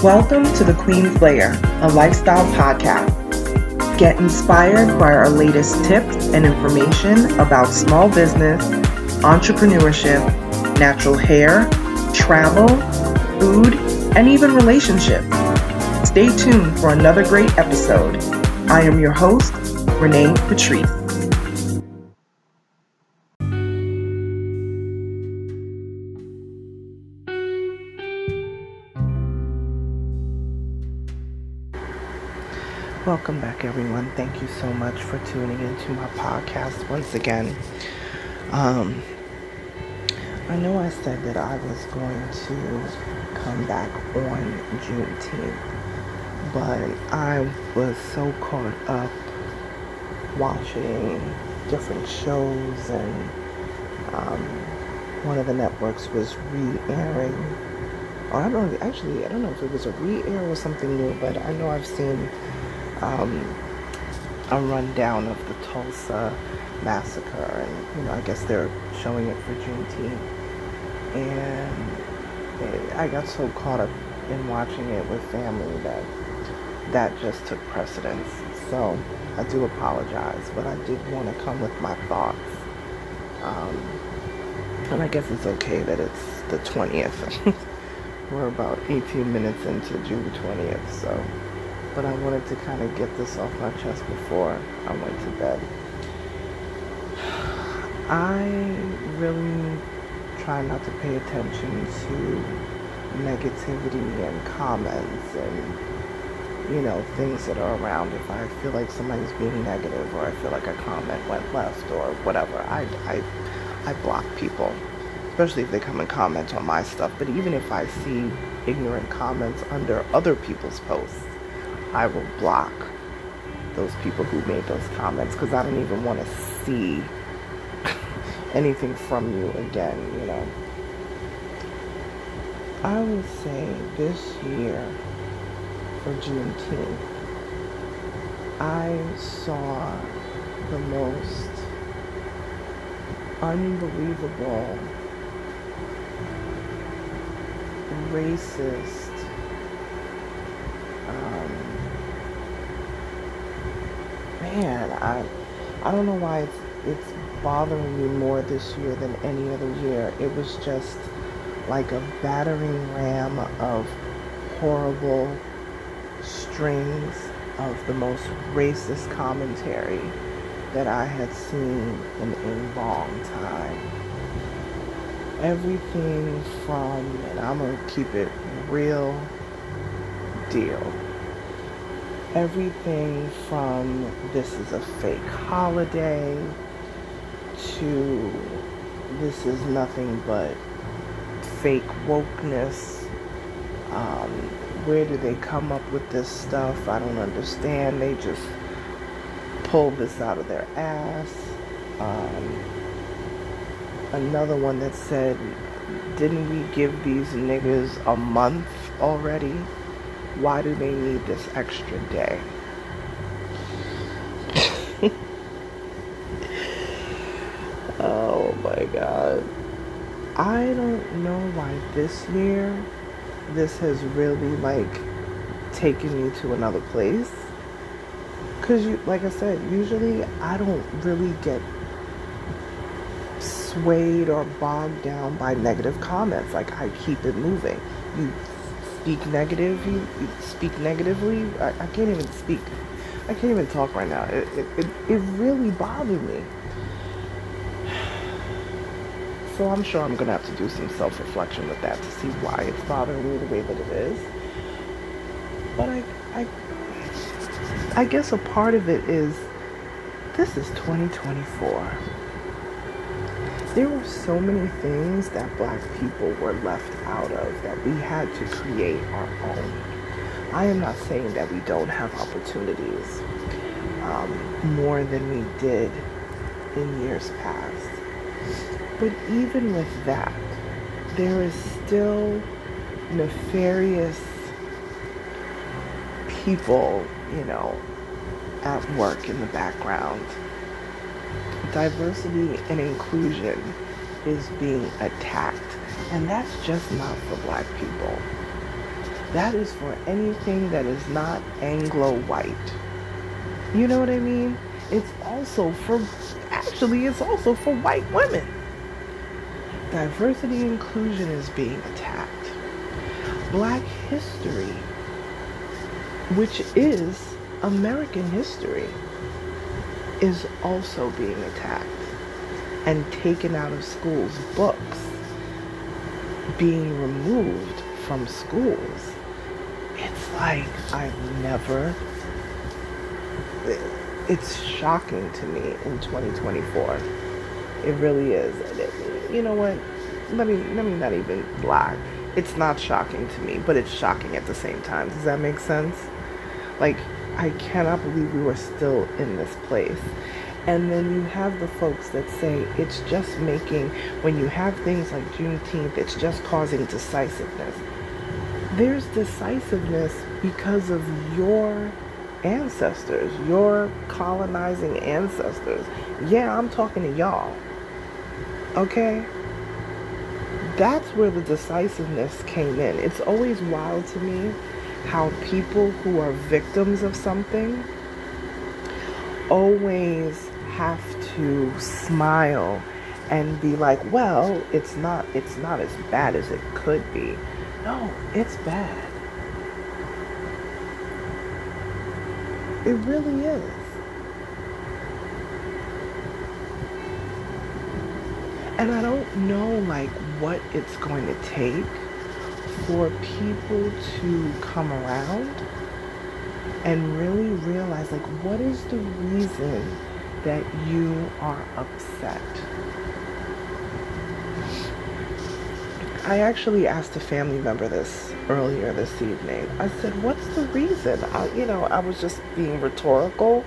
Welcome to the Queen's Lair, a lifestyle podcast. Get inspired by our latest tips and information about small business, entrepreneurship, natural hair, travel, food, and even relationships. Stay tuned for another great episode. I am your host, Renee Patrice. Welcome back, everyone. Thank you so much for tuning into my podcast once again. I know I said that I was going to come back on Juneteenth, but I was so caught up watching different shows, and one of the networks was re-airing, or I don't know if it was a re-air or something new, but I know I've seen a rundown of the Tulsa massacre, and I guess they're showing it for Juneteenth, and I got so caught up in watching it with family that just took precedence. So I do apologize, but I did want to come with my thoughts, and I guess it's okay that it's the 20th. We're about 18 minutes into June 20th, so. But I wanted to kind of get this off my chest before I went to bed. I really try not to pay attention to negativity and comments and, things that are around. If I feel like somebody's being negative, or I feel like a comment went left or whatever, I block people, especially if they come and comment on my stuff. But even if I see ignorant comments under other people's posts, I will block those people who made those comments, because I don't even want to see anything from you again, I would say this year for Juneteenth, I saw the most unbelievable, racist, I don't know why it's bothering me more this year than any other year. It was just like a battering ram of horrible strings of the most racist commentary that I had seen in a long time. Everything from, and I'm going to keep it real deal, everything from this is a fake holiday to this is nothing but fake wokeness. Where do they come up with this stuff? I don't understand. They just pull this out of their ass. Another one that said, didn't we give these niggas a month already? Why do they need this extra day? Oh my God. I don't know why this year this has really taken me to another place. Because like I said, usually I don't really get swayed or bogged down by negative comments. I keep it moving. You speak negatively. I can't even speak. I can't even talk right now. It really bothered me. So I'm sure I'm going to have to do some self-reflection with that to see why it's bothering me the way that it is. But I guess a part of it is, this is 2024. There were so many things that Black people were left out of that we had to create our own. I am not saying that we don't have opportunities more than we did in years past. But even with that, there is still nefarious people, at work in the background. Diversity and inclusion is being attacked, and that's just not for Black people. That is for anything that is not Anglo-white. You know what I mean? It's also for white women. Diversity inclusion is being attacked. Black history, which is American history, is also being attacked and taken out of schools. Books being removed from schools. It's like it's shocking to me in 2024. It really is. You know what? Let me not even lie. It's not shocking to me, but it's shocking at the same time. Does that make sense? Like, I cannot believe we were still in this place. And then you have the folks that say it's just making, when you have things like Juneteenth, it's just causing decisiveness. There's decisiveness because of your ancestors, your colonizing ancestors. Yeah, I'm talking to y'all. Okay? That's where the decisiveness came in. It's always wild to me how people who are victims of something always have to smile and be like, well, it's not as bad as it could be. No, it's bad. It really is. And I don't know like what it's going to take for people to come around and really realize like what is the reason that you are upset. I actually asked a family member this earlier this evening. I said, what's the reason? I was just being rhetorical,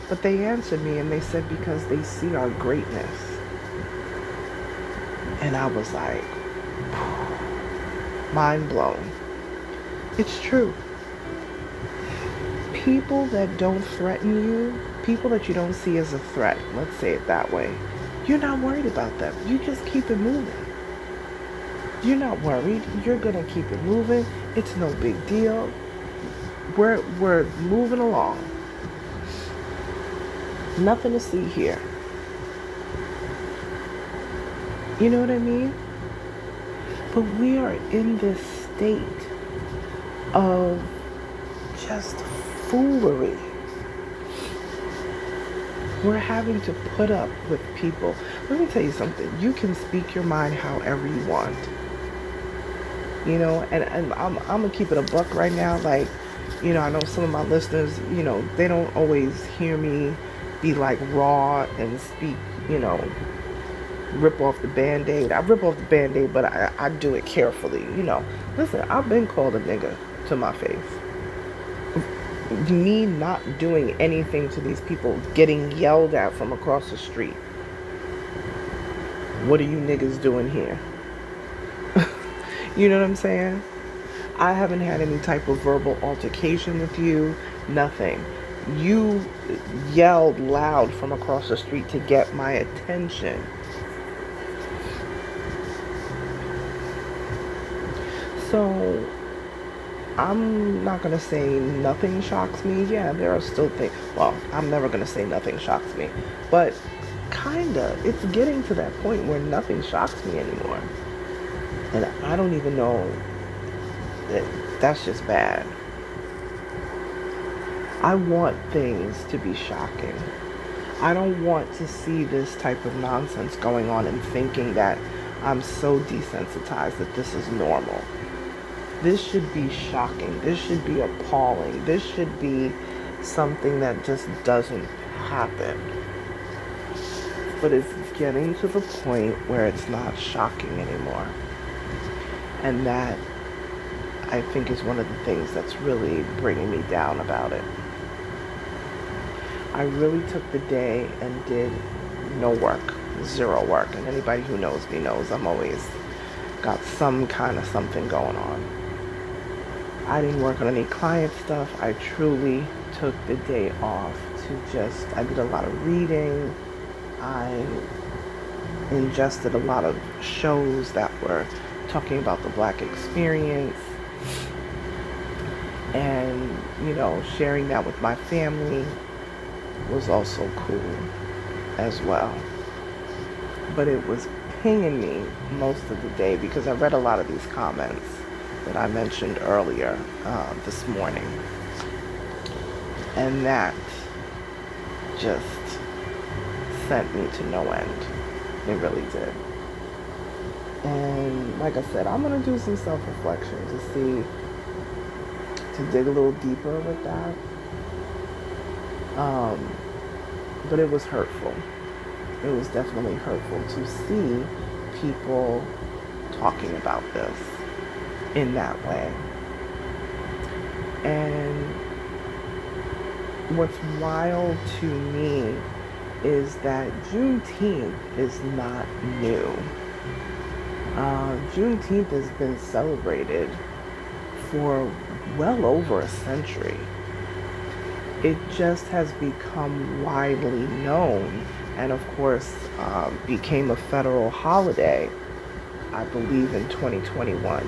but they answered me and they said because they see our greatness. And I was like, mind blown. It's true. People that don't threaten you, people that you don't see as a threat, let's say it that way, you're not worried about them. You just keep it moving. You're not worried. You're going to keep it moving. It's no big deal. We're moving along. Nothing to see here. You know what I mean? But we are in this state of just foolery. We're having to put up with people. Let me tell you something. You can speak your mind however you want. You know, and I'm going to keep it a buck right now. Like, you know, I know some of my listeners, you know, they don't always hear me be like raw and speak, you know, rip off the Band-Aid. I rip off the Band-Aid, but I do it carefully, you know. Listen, I've been called a nigga to my face. Me not doing anything to these people, getting yelled at from across the street. What are you niggas doing here? You know what I'm saying? I haven't had any type of verbal altercation with you. Nothing. You yelled loud from across the street to get my attention. So, I'm not going to say nothing shocks me. Yeah, there are still things. Well, I'm never going to say nothing shocks me. But, kinda. It's getting to that point where nothing shocks me anymore. And I don't even know. That's just bad. I want things to be shocking. I don't want to see this type of nonsense going on and thinking that I'm so desensitized that this is normal. This should be shocking. This should be appalling. This should be something that just doesn't happen. But it's getting to the point where it's not shocking anymore. And that, I think, is one of the things that's really bringing me down about it. I really took the day and did no work, zero work. And anybody who knows me knows I'm always got some kind of something going on. I didn't work on any client stuff. I truly took the day off I did a lot of reading. I ingested a lot of shows that were talking about the Black experience. And, sharing that with my family was also cool as well. But it was pinging me most of the day because I read a lot of these comments that I mentioned earlier this morning. And that just sent me to no end. It really did. And like I said, I'm going to do some self-reflection to dig a little deeper with that. But it was hurtful. It was definitely hurtful to see people talking about this in that way. And what's wild to me is that Juneteenth is not new. Juneteenth has been celebrated for well over a century. It just has become widely known, and of course became a federal holiday, I believe, in 2021.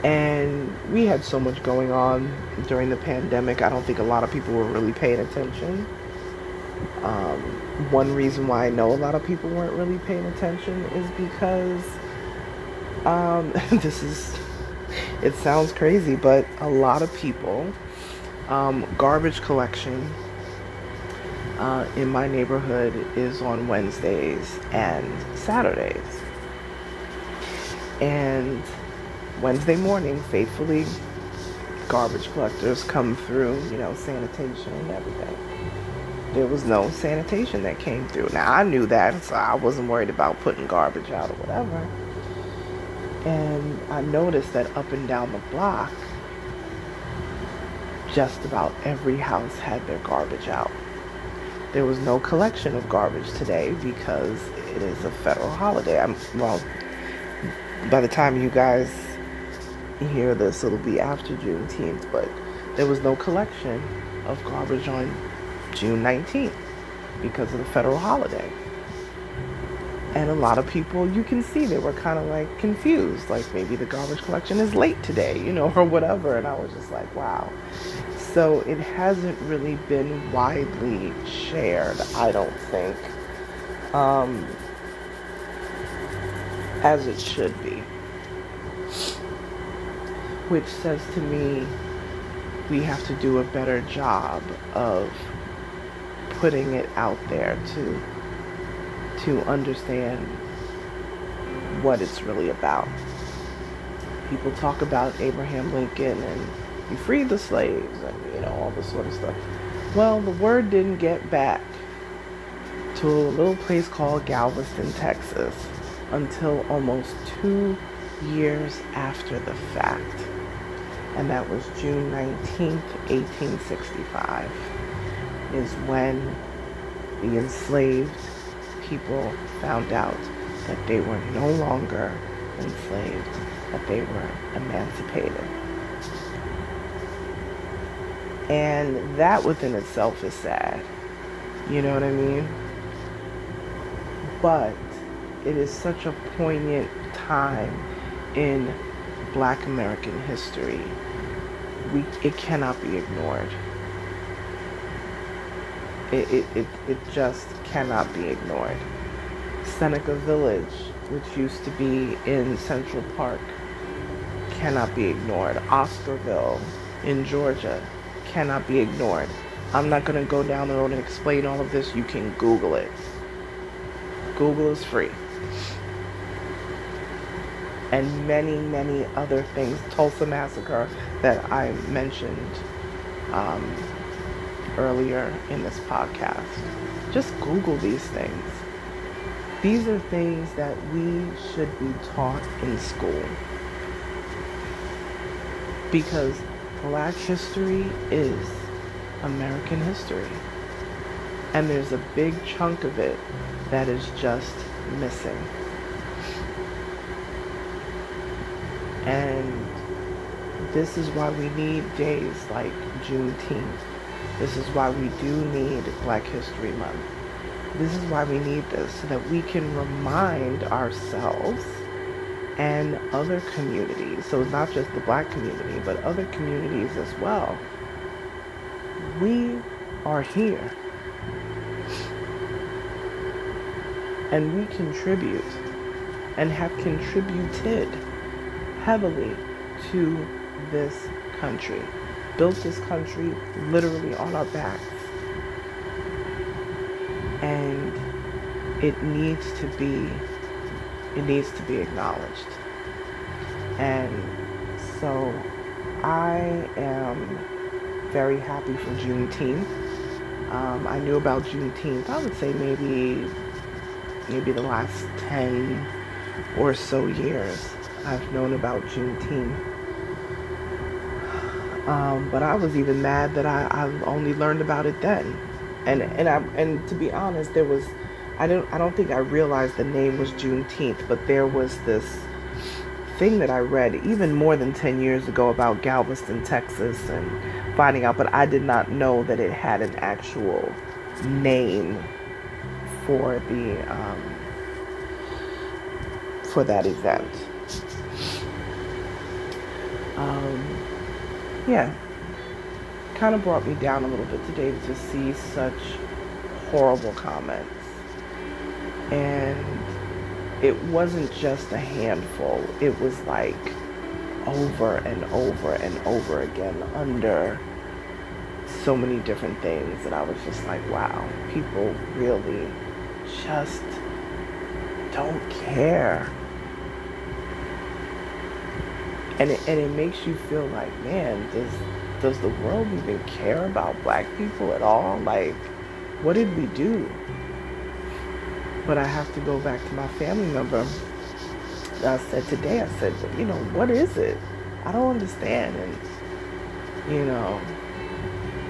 And we had so much going on during the pandemic, I don't think a lot of people were really paying attention. One reason why I know a lot of people weren't really paying attention is because it sounds crazy, but a lot of people, garbage collection in my neighborhood is on Wednesdays and Saturdays. And Wednesday morning, faithfully, garbage collectors come through, sanitation and everything. There was no sanitation that came through. Now, I knew that, so I wasn't worried about putting garbage out or whatever. And I noticed that up and down the block, just about every house had their garbage out. There was no collection of garbage today because it is a federal holiday. By the time you guys hear this, it'll be after Juneteenth, but there was no collection of garbage on June 19th because of the federal holiday. And a lot of people, you can see they were kind of like confused, like maybe the garbage collection is late today, or whatever. And I was just like, wow. So it hasn't really been widely shared, I don't think, as it should be. Which says to me, we have to do a better job of putting it out there to understand what it's really about. People talk about Abraham Lincoln and he freed the slaves and all this sort of stuff. Well, the word didn't get back to a little place called Galveston, Texas until almost 2 years after the fact. And that was June 19th, 1865, is when the enslaved people found out that they were no longer enslaved, that they were emancipated. And that within itself is sad. You know what I mean? But it is such a poignant time in Black American history. It cannot be ignored. It just cannot be ignored. Seneca Village, which used to be in Central Park, cannot be ignored. Oscarville in Georgia cannot be ignored. I'm not going to go down the road and explain all of this. You can Google it. Google is free. And many, many other things. Tulsa Massacre that I mentioned earlier in this podcast. Just Google these things. These are things that we should be taught in school. Because Black history is American history. And there's a big chunk of it that is just missing. And this is why we need days like Juneteenth. This is why we do need Black History Month. This is why we need this, so that we can remind ourselves and other communities, so it's not just the black community, but other communities as well. We are here and we contribute and have contributed heavily to this country. Built this country literally on our backs. And it needs to be acknowledged. And so I am very happy for Juneteenth. I knew about Juneteenth, I would say maybe the last 10 or so years I've known about Juneteenth. But I was even mad that I only learned about it then. And to be honest, I don't think I realized the name was Juneteenth, but there was this thing that I read even more than 10 years ago about Galveston, Texas, and finding out, but I did not know that it had an actual name for that event. Yeah, kind of brought me down a little bit today to see such horrible comments. And it wasn't just a handful, it was like over and over and over again under so many different things that I was just like, wow, people really just don't care. And it makes you feel like, man, does the world even care about black people at all? Like, what did we do? But I have to go back to my family member. I said, what is it? I don't understand. And,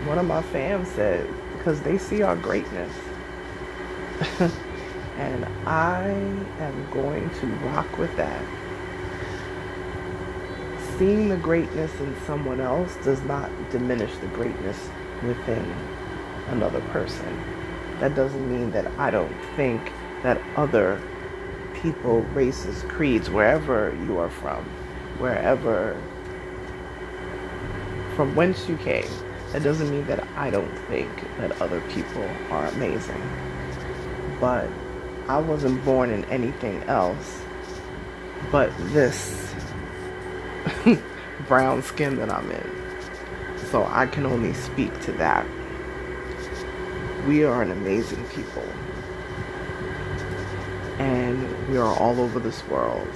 one of my fam said, because they see our greatness. And I am going to rock with that. Seeing the greatness in someone else does not diminish the greatness within another person. That doesn't mean that I don't think that other people, races, creeds, wherever you are from whence you came, that doesn't mean that I don't think that other people are amazing. But I wasn't born in anything else but this brown skin that I'm in. So I can only speak to that. We are an amazing people. And we are all over this world.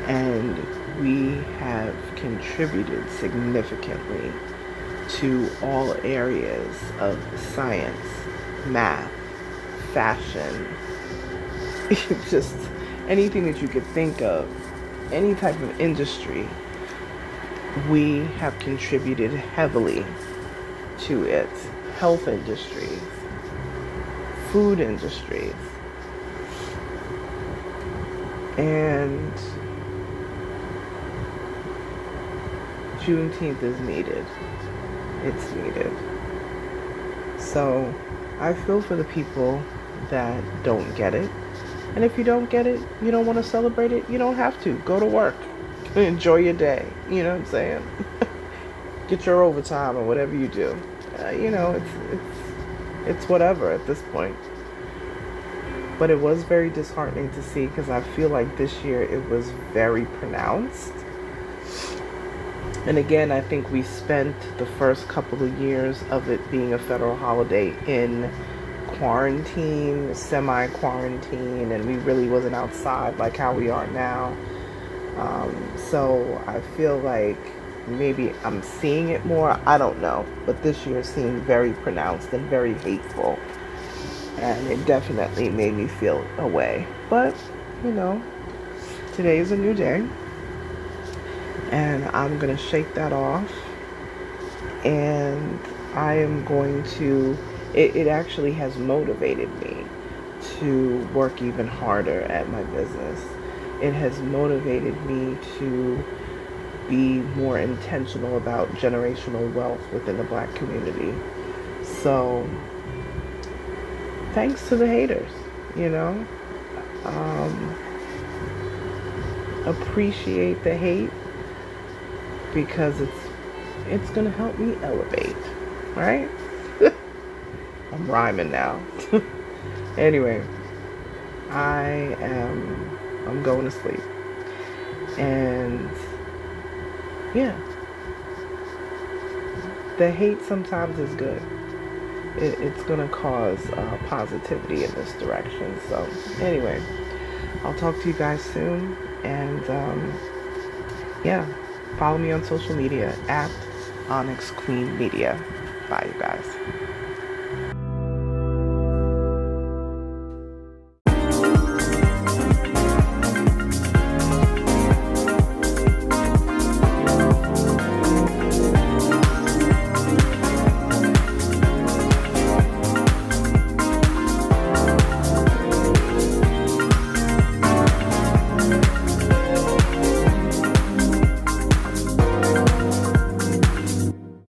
And we have contributed significantly to all areas of science, math, fashion, just anything that you could think of, any type of industry, we have contributed heavily to it. Health industries, food industries, and Juneteenth is needed. It's needed. So I feel for the people that don't get it. And if you don't get it, you don't want to celebrate it, you don't have to. Go to work. Enjoy your day. You know what I'm saying? Get your overtime or whatever you do. It's whatever at this point. But it was very disheartening to see, because I feel like this year it was very pronounced. And again, I think we spent the first couple of years of it being a federal holiday in quarantine, semi-quarantine, and we really wasn't outside like how we are now. So I feel like maybe I'm seeing it more. I don't know. But this year seemed very pronounced and very hateful. And it definitely made me feel away. But, today is a new day. And I'm going to shake that off. And I am going to... It actually has motivated me to work even harder at my business. It has motivated me to be more intentional about generational wealth within the black community. So, thanks to the haters, appreciate the hate because it's gonna help me elevate, right? I'm rhyming now. Anyway, I'm going to sleep. And yeah, the hate sometimes is good. It's gonna cause positivity in this direction. So anyway, I'll talk to you guys soon. And yeah, follow me on social media at Onyx Queen Media. Bye, you guys.